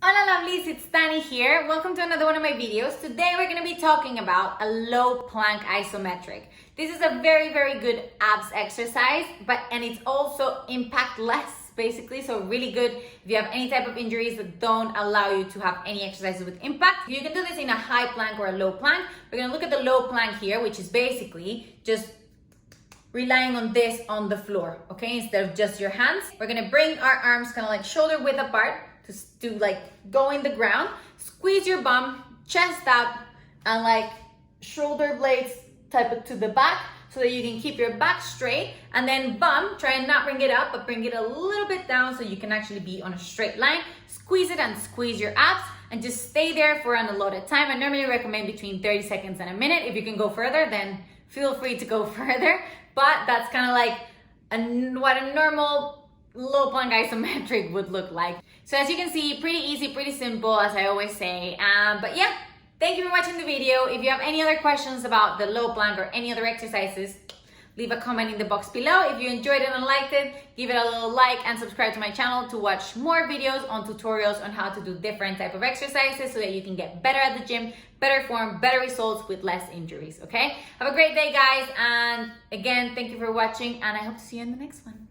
Hola lovelies, it's Dani here. Welcome to another one of my videos. Today we're going to be talking about a low plank isometric. This is a very good abs exercise, and it's also impact-less basically, so really good if you have any type of injuries that don't allow you to have any exercises with impact. You can do this in a high plank or a low plank. We're going to look at the low plank here, which is basically just relying on this on the floor, okay, instead of just your hands. We're going to bring our arms kind of like shoulder width apart to like go in the ground, squeeze your bum, chest out, and like shoulder blades type it to the back so that you can keep your back straight, and then bum, try and not bring it up, but bring it a little bit down so you can actually be on a straight line. Squeeze it and squeeze your abs and just stay there for an allotted time. I normally recommend between 30 seconds and a minute. If you can go further, then feel free to go further, but that's kind of like what a normal low plank isometric would look like. So as you can see, pretty easy, pretty simple, as I always say. But yeah, thank you for watching the video. If you have any other questions about the low plank or any other exercises, leave a comment in the box below. If you enjoyed it and liked it, give it a little like and subscribe to my channel to watch more videos on tutorials on how to do different type of exercises so that you can get better at the gym, better form, better results with less injuries, okay? Have a great day, guys. And again, thank you for watching, and I hope to see you in the next one.